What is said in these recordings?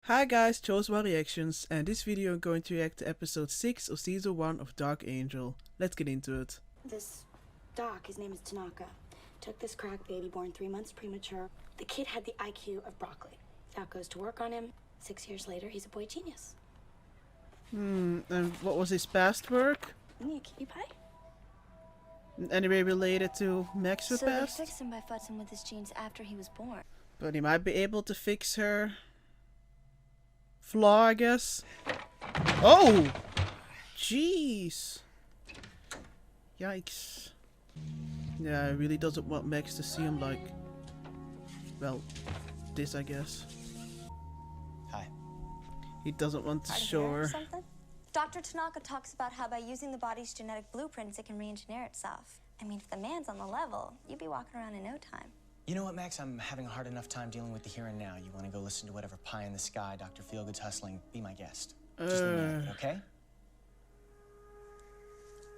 Hi guys, Chosen Reactions, and this video I'm going to react to episode 6 of season 1 of Dark Angel. Let's get into it. This doc, his name is Tanaka, took this crack baby born 3 months premature. The kid had the IQ of broccoli. Doc goes to work on him. 6 years later, he's a boy genius. And what was his past work? Isn't he a cutie pie? Anyway related to Max's So past? they fixed him by futzing with his genes after he was born. But he might be able to fix her flaw, I guess. Oh! Jeez! Yikes. Yeah, I really doesn't want Max to see him like, well, this I guess. Hi. He doesn't want to Hard to show hear or her. something? Dr. Tanaka talks about how by using the body's genetic blueprints, it can re-engineer itself. I mean, if the man's on the level, you'd be walking around in no time. You know what, Max? I'm having a hard enough time dealing with the here and now. You want to go listen to whatever pie in the sky Dr. Feelgood's hustling? Be my guest. Just leave me out of it, okay?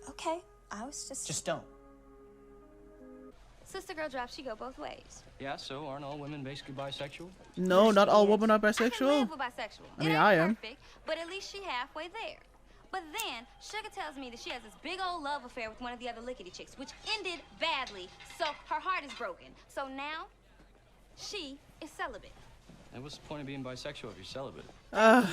Okay, I was just... Just don't. Sister girl drop, she go both ways. Yeah, so aren't all women basically bisexual? No, not all women are I can bisexual. live with bisexual. I mean, It I ain't am. perfect, but at least she halfway there. But then, Sugar tells me that she has this big old love affair with one of the other lickety chicks, which ended badly, so her heart is broken. So now, she is celibate. And what's the point of being bisexual if you're celibate? You.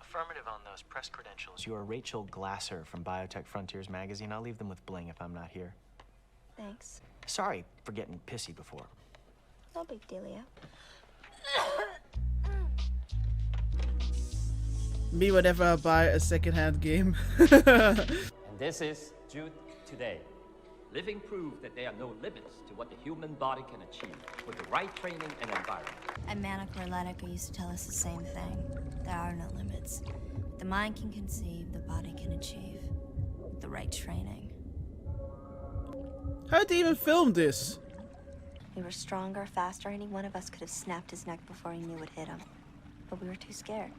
Affirmative on those press credentials. You are Rachel Glasser from Biotech Frontiers magazine. I'll leave them with Bling if I'm not here. Thanks. Sorry for getting pissy before. No big dealio. Me whenever I buy a second-hand game. And this is Jude Today. Living proof that there are no limits to what the human body can achieve with the right training and environment. And Manic Roletica used to tell us the same thing. There are no limits. The mind can conceive, the body can achieve. With the right training. How'd they even film this? We were stronger, faster. Any one of us could have snapped his neck before he knew it hit him. But we were too scared.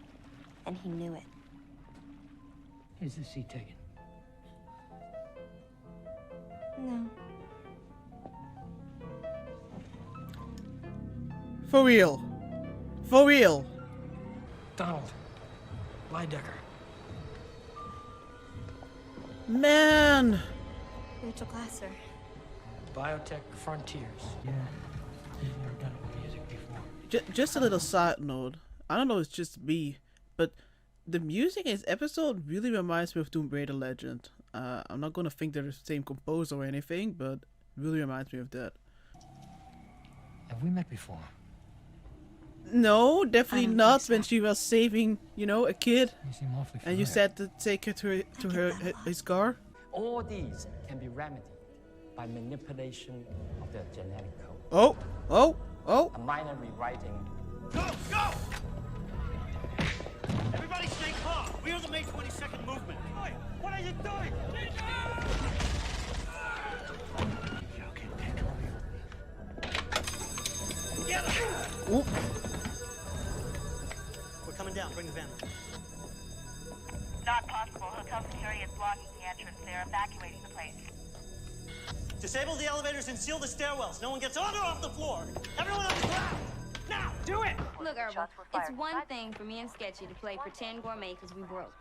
And he knew it. Is the seat taken? No. For real. For real. Donald. Lidecker. Man. Rachel Glasser. Biotech Frontiers. Yeah. I've never done it with music before. Just a little side note. I don't know if it's just me, but the music in this episode really reminds me of Tomb Raider Legend. I'm not gonna think they're the same composer or anything, but it really reminds me of that. Have we met before? No, definitely I don't not. think so. When she was saving, you know, a kid, You seem awfully and you familiar. said to take her to his car. All these can be remedied by manipulation of the genetic code. Oh, oh, oh. A minor rewriting. Go! Go! Everybody stay calm. We are the May 22nd movement. What are you doing? Get him! Oop. We're coming down. Bring the van. Not possible. Hotel security is blocking the entrance. They're evacuating the place. Disable the elevators and seal the stairwells. No one gets on or off the floor. Everyone on the ground. Now, do it! Look, Herbal, Shots were it's fired. one thing for me and Sketchy to play pretend gourmet because we broke.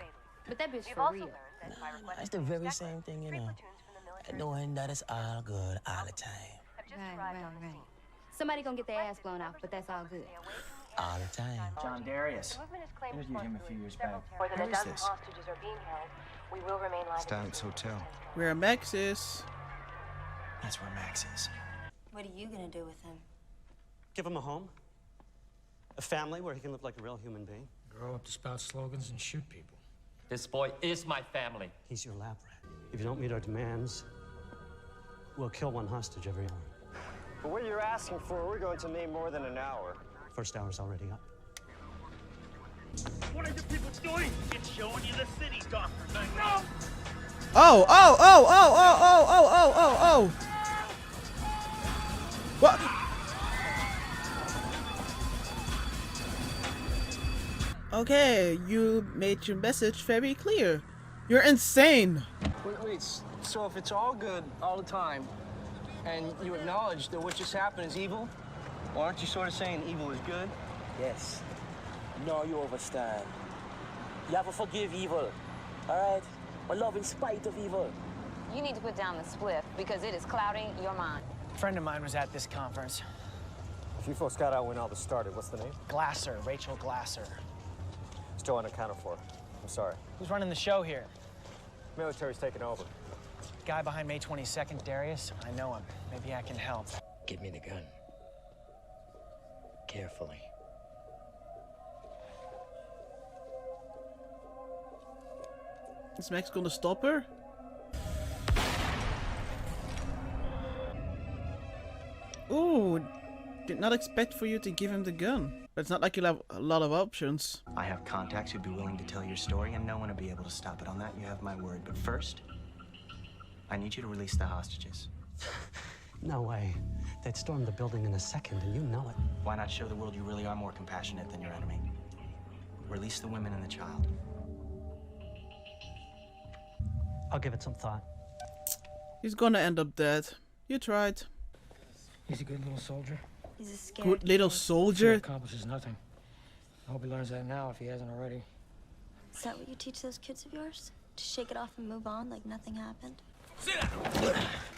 But that bitch We've for also real. learned that by requesting That's the very separate same thing, you three know. platoons from the military Knowing that it's all good all the time. have just Right, arrived right, on the right. scene. Somebody gonna get their ass blown out, but that's all good. Stay away from the All the time. John Darius. The movement has claimed Interviewed him a few years several back. More than Where a is dozen this? hostages are being held. We will remain live. Stan's Hotel. Where Max is. That's where Max is. What are you gonna do with him? Give him a home. A family where he can live like a real human being. Grow up to spout slogans and shoot people. This boy is my family. He's your lab rat. If you don't meet our demands, we'll kill one hostage every hour. For what you're asking for, we're going to need more than an hour. First hour's already up. What are you people doing? It's showing you the city, Doctor. No! Oh, oh, oh, oh, oh, oh, oh, oh, oh, oh. What? Okay, you made your message very clear. You're insane. Wait, so if it's all good all the time, and you acknowledge that what just happened is evil, well, aren't you sort of saying evil is good? Yes. No, you overstand. You have to forgive evil, all right? Or love in spite of evil. You need to put down the spliff because it is clouding your mind. A friend of mine was at this conference. If you folks got out when all this started, what's the name? Glasser, Rachel Glasser. Still unaccounted for. I'm sorry. Who's running the show here? Military's taking over. Guy behind May 22nd, Darius. I know him. Maybe I can help. Give me the gun. Carefully. Is Max gonna stop her? Ooh, did not expect for you to give him the gun. But it's not like you'll have a lot of options. I have contacts who'd be willing to tell your story, and no one will be able to stop it. On that, you have my word. But first, I need you to release the hostages. No way. They'd storm the building in a second, and you know it. Why not show the world you really are more compassionate than your enemy? Release the women and the child. I'll give it some thought. He's gonna end up dead. You tried. He's a good little soldier. He's a scared Good little kid. He soldier. accomplishes nothing. I hope he learns that now if he hasn't already. Is that what you teach those kids of yours? To shake it off and move on like nothing happened?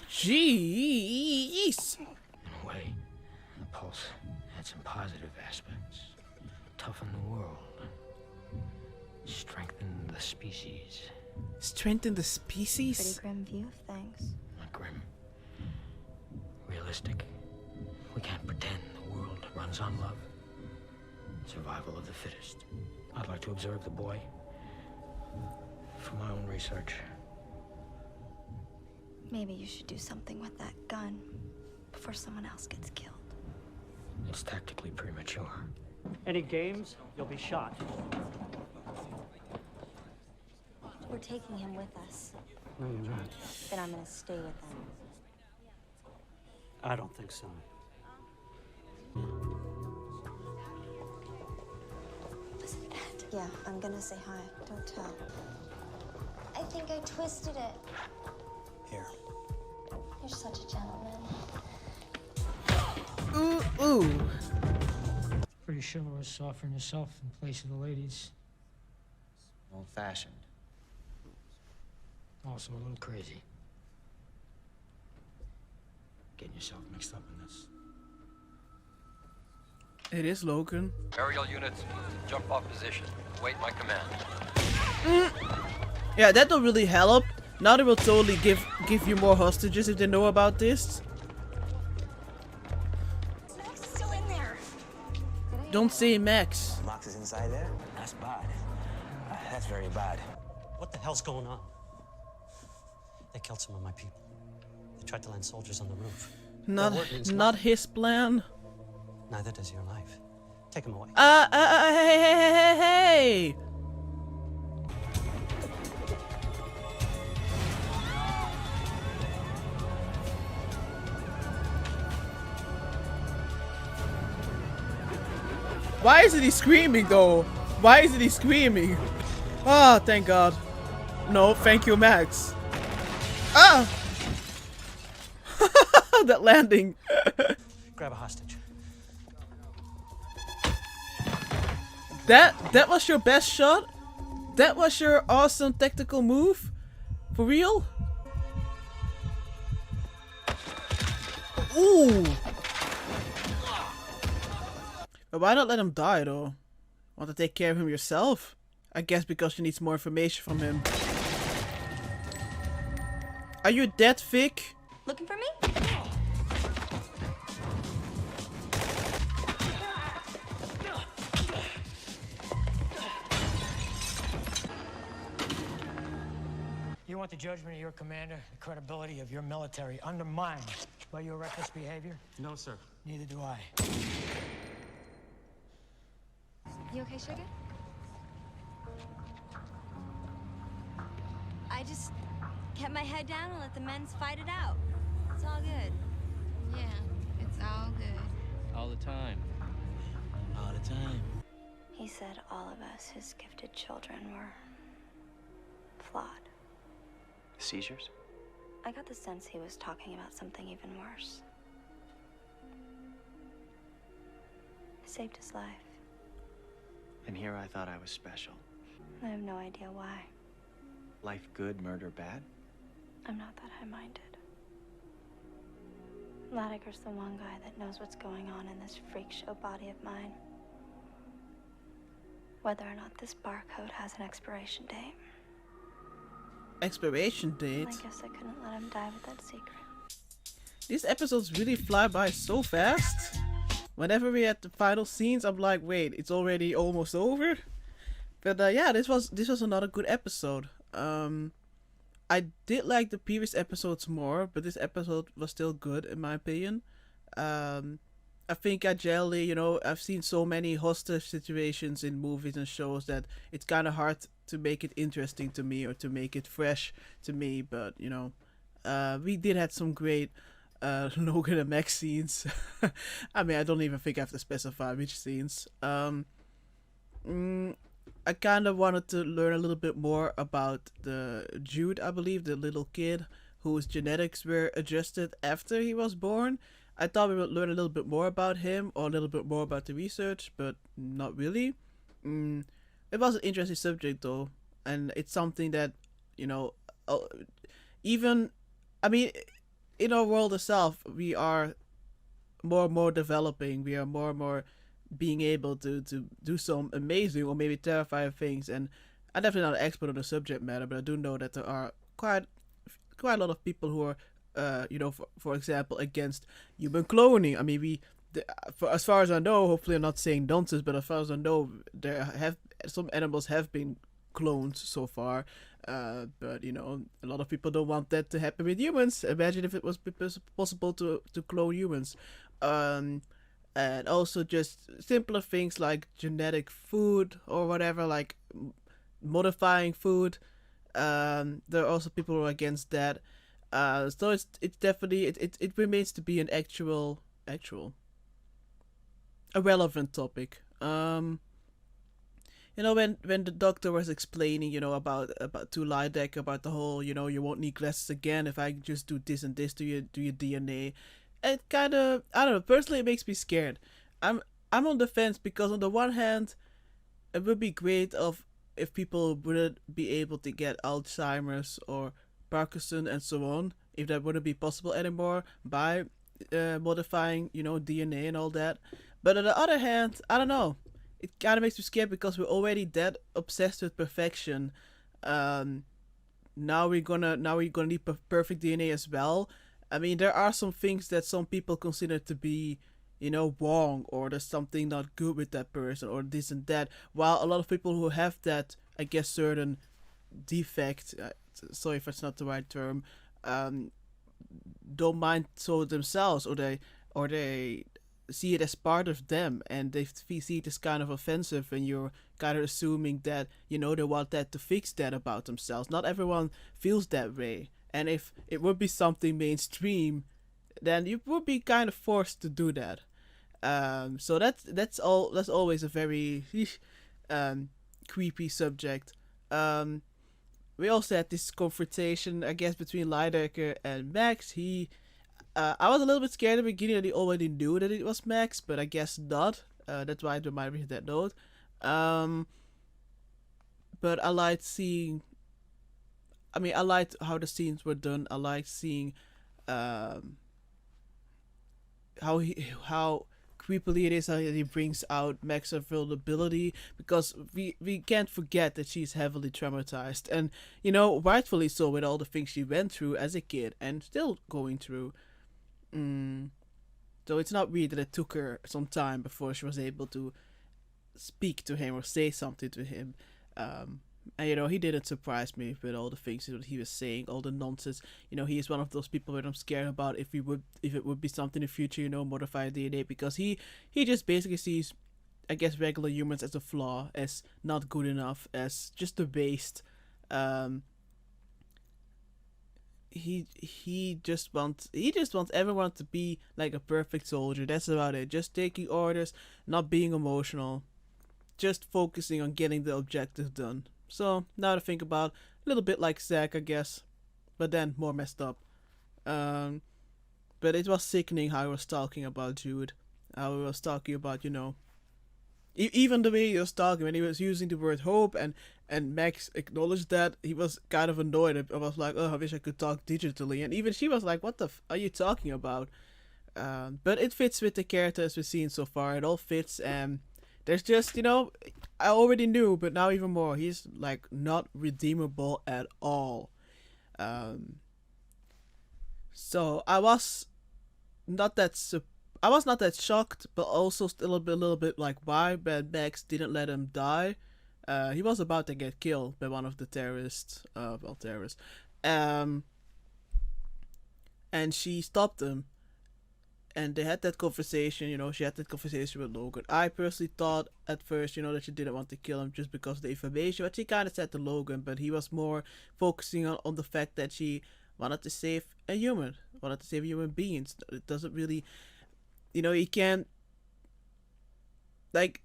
Jeez. In a way, the Pulse had some positive aspects. Toughen the world. Strengthen the species. Strengthen the Pretty species? grim view of things. Not grim. Realistic. We can't pretend the world runs on love. Survival of the fittest. I'd like to observe the boy for my own research. Maybe you should do something with that gun before someone else gets killed. It's tactically premature. Any games, you'll be shot. We're taking him with us. No, you're not. Then I'm gonna stay with him. I don't think so. Was it that? Yeah, I'm gonna say hi. Don't tell. I think I twisted it. Here. You're such a gentleman. Ooh, ooh. Pretty chivalrous, offering yourself in place of the ladies. Old-fashioned. Also a little crazy. Getting yourself mixed up in this. It is Logan. Aerial units, jump off position. Await my command. Yeah, that will really help. Now they will totally give you more hostages if they know about this. Max is still in there. Don't say Max. Max is inside there? That's bad. That's very bad. What the hell's going on? They killed some of my people. They tried to land soldiers on the roof. Their word means Not nothing. his plan. Neither does your life. Take him away. Hey. Why isn't he screaming though? Why isn't he screaming? Ah, thank God. No, thank you, Max. Ah! That landing. Grab a hostage. That was your best shot? That was your awesome tactical move? For real? Ooh! But why not let him die though? Want to take care of him yourself? I guess because she needs more information from him. Are you dead, Vic? Looking for me? You want the judgment of your commander, the credibility of your military undermined by your reckless behavior? No, sir. Neither do I. You okay, sugar? I just kept my head down and let the men's fight it out. It's all good. Yeah, it's all good. All the time. All the time. He said all of us, his gifted children, were flawed. Seizures? I got the sense he was talking about something even worse. I saved his life. I And here I thought I was special. I have no idea why. Life good, murder bad? I'm not that high-minded. Latiger's the one guy that knows what's going on in this freak show body of mine. Whether or not this barcode has an expiration date. Expiration date? I guess I couldn't let him die with that secret. These episodes really fly by so fast. Whenever we're at the final scenes, I'm like, wait, it's already almost over? But yeah, this was another good episode. I did like the previous episodes more, but this episode was still good in my opinion. I think I generally, you know, I've seen so many hostage situations in movies and shows that it's kind of hard to make it interesting to me or to make it fresh to me. But, you know, we did have some great Logan and Max scenes. I mean, I don't even think I have to specify which scenes. I kind of wanted to learn a little bit more about the Jude, I believe, the little kid whose genetics were adjusted after he was born. I thought we would learn a little bit more about him or a little bit more about the research, but not really. It was an interesting subject though, and it's something that, you know, even, I mean, in our world itself, we are more and more developing. We are more and more being able to do some amazing or maybe terrifying things. And I'm definitely not an expert on the subject matter, but I do know that there are quite a lot of people who are, you know, for example, against human cloning. I mean, for as far as I know, hopefully I'm not saying nonsense, but as far as I know, some animals have been cloned so far. But you know, a lot of people don't want that to happen with humans. Imagine if it was possible to clone humans. And also just simpler things like genetic food or whatever, like modifying food. There are also people who are against that. So it's definitely it remains to be an actual a relevant topic. You know, when the doctor was explaining, you know, about to Lideck about the whole, you know, you won't need glasses again if I just do this and this to your DNA. It kind of, I don't know, personally it makes me scared. I'm on the fence because on the one hand, it would be great if people wouldn't be able to get Alzheimer's or Parkinson and so on, if that wouldn't be possible anymore by modifying, you know, DNA and all that. But on the other hand, I don't know. It kind of makes me scared because we're already that obsessed with perfection. Now we're gonna need perfect DNA as well. I mean, there are some things that some people consider to be, you know, wrong, or there's something not good with that person, or this and that. While a lot of people who have that, I guess, certain defect, sorry if it's not the right term, don't mind so themselves, or they see it as part of them, and they see it as kind of offensive, and you're kind of assuming that, you know, they want that to fix that about themselves. Not everyone feels that way. And if it would be something mainstream, then you would be kind of forced to do that. So that's always a very creepy subject. We also had this confrontation, I guess, between Lidecker and Max. I was a little bit scared at the beginning that he already knew that it was Max, but I guess not. That's why I reminded me of that note. But I liked seeing. I mean, I liked how the scenes were done. I liked seeing how creepily it is how he brings out Max's vulnerability, because we can't forget that she's heavily traumatized, and, you know, rightfully so, with all the things she went through as a kid and still going through. So it's not weird that it took her some time before she was able to speak to him or say something to him. And, you know, he didn't surprise me with all the things that he was saying, all the nonsense. You know, he is one of those people that I'm scared about if it would be something in the future, you know, modified DNA, because he just basically sees, I guess, regular humans as a flaw, as not good enough, as just a waste. He just wants everyone to be like a perfect soldier. That's about it. Just taking orders, not being emotional, just focusing on getting the objective done. So now to think about, a little bit like Zack, I guess, but then more messed up. But it was sickening how he was talking about Jude, how he was talking about, you know, Even the way he was talking when he was using the word hope, and Max acknowledged that, he was kind of annoyed. I was like, oh, I wish I could talk digitally. And even she was like, what the are you talking about? But it fits with the characters we've seen so far. It all fits. And there's just, I already knew, but now even more. He's like not redeemable at all. So I was not that shocked, but also still a little bit like, why Bad Max didn't let him die. He was about to get killed by one of the terrorists. And she stopped him. And they had that conversation, she had that conversation with Logan. I personally thought at first, that she didn't want to kill him just because of the information. But she kind of said to Logan, but he was more focusing on the fact that she wanted to save wanted to save human beings. It doesn't really, you can't, like,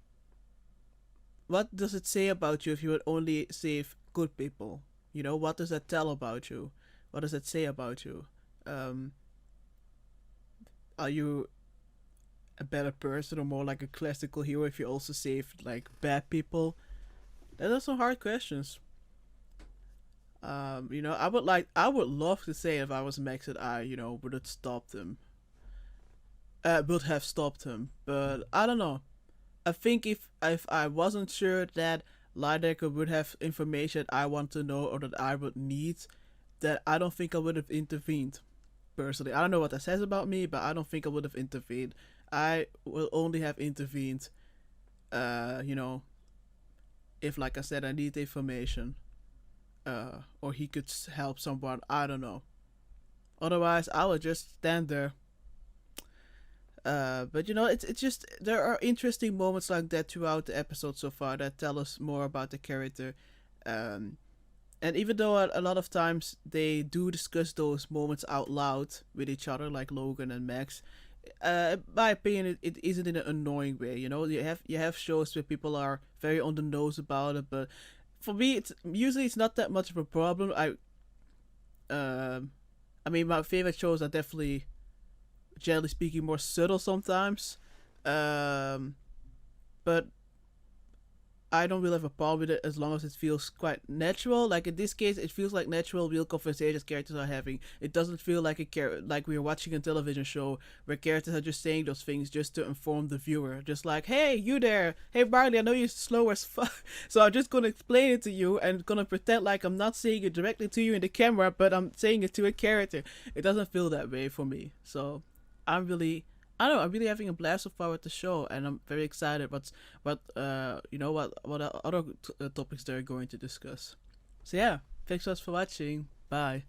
what does it say about you if you would only save good people? What does that tell about you? What does that say about you? Are you a better person or more like a classical hero if you also saved like bad people? Those are some hard questions. I would love to say if I was Max that I, would have stopped him. Would have stopped him, but I don't know. I think if I wasn't sure that Lineker would have information I want to know or that I would need, that I don't think I would have intervened. Personally, I don't know what that says about me, but I don't think I would have intervened. I will only have intervened, if, like I said, I need information, or he could help someone. I don't know. Otherwise, I would just stand there. But it's just, there are interesting moments like that throughout the episode so far that tell us more about the character. And even though a lot of times they do discuss those moments out loud with each other, like Logan and Max, in my opinion, it isn't in an annoying way. You have shows where people are very on the nose about it, but for me, it's not that much of a problem. My favorite shows are definitely, generally speaking, more subtle sometimes, but I don't really have a problem with it as long as it feels quite natural. Like in this case, it feels like natural, real conversations characters are having. It doesn't feel like like we're watching a television show where characters are just saying those things just to inform the viewer. Just like, hey, you there. Hey, Barley, I know you're slow as fuck. So I'm just going to explain it to you and going to pretend like I'm not saying it directly to you in the camera, but I'm saying it to a character. It doesn't feel that way for me. So I'm really having a blast so far with the show, and I'm very excited what other topics they're going to discuss. So yeah, thanks so much for watching. Bye.